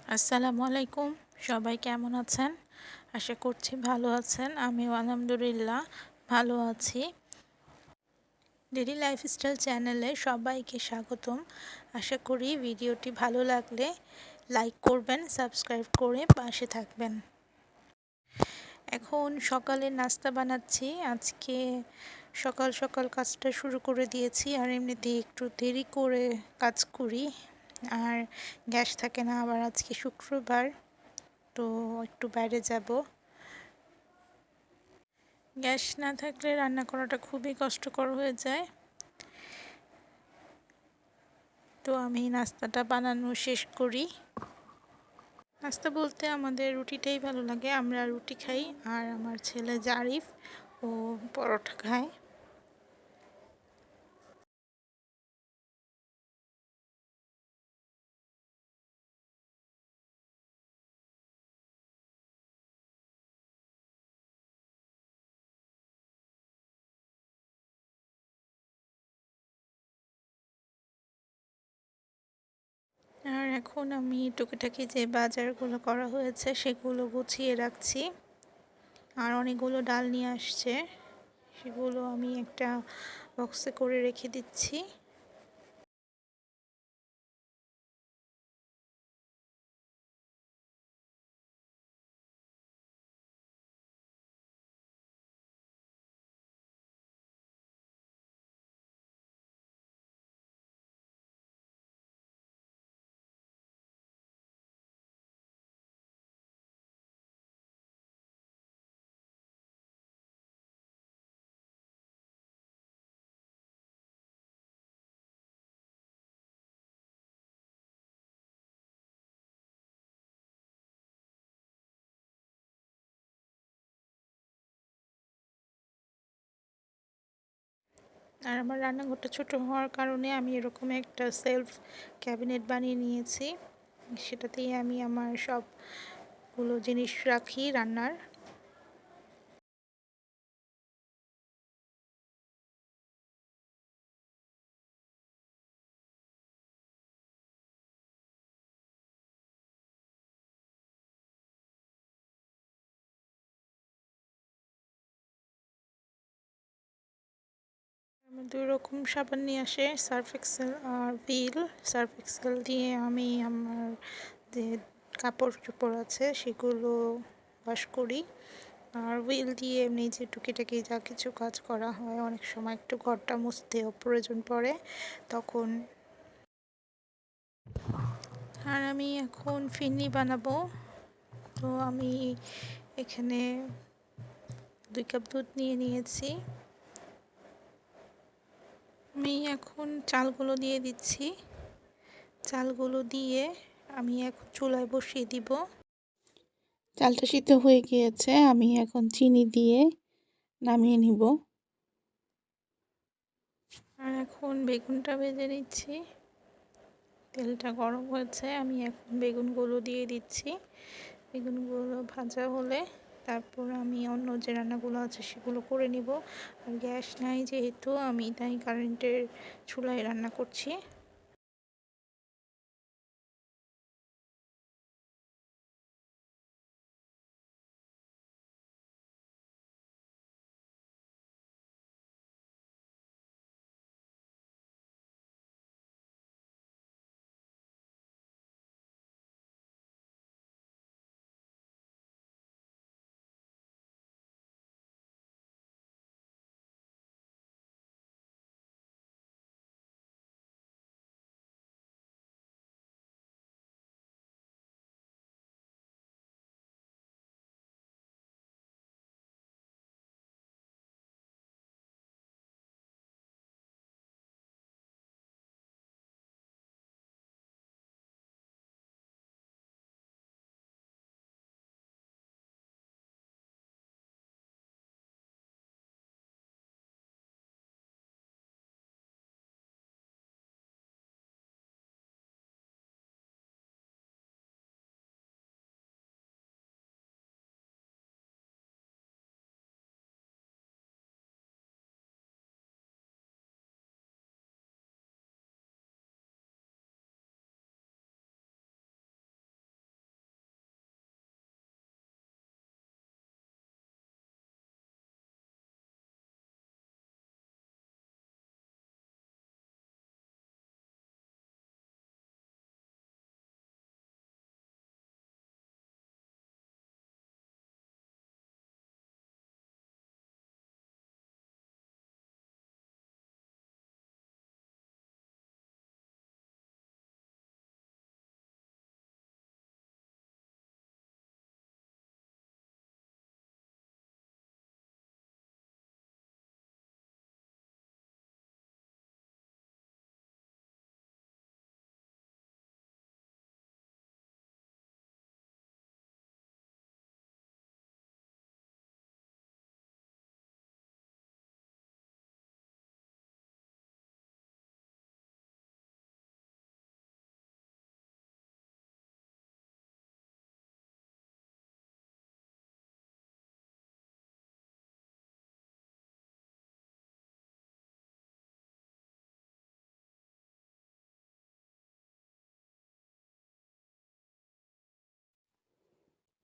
আসসালামু আলাইকুম। সবাই কেমন আছেন? আশা করছি ভালো আছেন। আমিও আলহামদুলিল্লাহ ভালো আছি। ডেইলি লাইফস্টাইল চ্যানেলে সবাইকে স্বাগতম। আশা করি ভিডিওটি ভালো লাগলে লাইক করবেন, সাবস্ক্রাইব করে পাশে থাকবেন। এখন সকালে নাস্তা বানাচ্ছি। আজকে সকাল সকাল কাজটা শুরু করে দিয়েছি, আর এমনিতেই একটু দেরি করে কাজ করি। আর গ্যাস থাকে না, আবার আজকে শুক্রবার, তো একটু বাইরে যাব। গ্যাস না থাকলে রান্না করাটা খুবই কষ্টকর হয়ে যায়। তো আমি নাস্তাটা বানানো শেষ করি। নাস্তা বলতে আমাদের রুটিটাই ভালো লাগে, আমরা রুটি খাই। আর আমার ছেলে জারিফ ও পরোটা খায়। আর এখন আমি টুকিটাকি যে বাজারগুলো করা হয়েছে সেগুলো গুছিয়ে রাখছি। আর অনেকগুলো ডাল নিয়ে আসছে, সেগুলো আমি একটা বক্সে করে রেখে দিচ্ছি। আর আমার রান্নাঘরটা ছোট হওয়ার কারণে আমি এরকম একটা সেলফ ক্যাবিনেট বানিয়ে নিয়েছি। সেটাতেই আমি আমার সবগুলো জিনিস রাখি রান্নার। আমি ২ রকম সাবান নিয়ে আসে, সার্ফ এক্সেল আর হুইল। সার্ফ এক্সেল দিয়ে আমি আমার যে কাপড়-চোপড় আছে সেগুলো ওয়াশ করি। আর হুইল দিয়ে এমনি যে টুকিটাকি যা কিছু কাজ করা হয়, অনেক সময় একটু ঘরটা মুছতেও প্রয়োজন পড়ে তখন। আর আমি এখন ফিরনি বানাবো। তো আমি এখানে ২ কাপ দুধ নিয়ে নিয়েছি। আমি এখন চালগুলো দিয়ে দিচ্ছি। চালগুলো দিয়ে আমি এখন চুলায় বসিয়ে দিব। চালটা সিদ্ধ হয়ে গিয়েছে, আমি এখন চিনি দিয়ে নামিয়ে নিব। আর এখন বেগুনটা ভেজে নিচ্ছি। তেলটা গরম হয়েছে, আমি এখন বেগুনগুলো দিয়ে দিচ্ছি। বেগুনগুলো ভাজা হলে তারপর আমি অন্য যে রান্নাগুলো আছে সেগুলো করে নিব। আর গ্যাস নাই যেহেতু, আমি তাই কারেন্টের চুলায় রান্না করছি।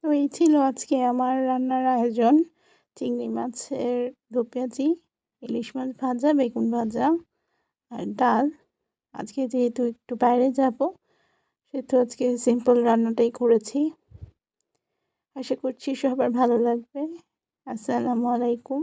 তো এই ছিল আজকে আমার রান্নার আয়োজন। চিংড়ি মাছের দো পেঁয়াজি, ইলিশ মাছ ভাজা, বেগুন ভাজা আর ডাল। আজকে যেহেতু একটু বাইরে যাব, সেহেতু আজকে সিম্পল রান্নাটাই করেছি। আশা করছি সবার ভালো লাগবে। আসসালামু আলাইকুম।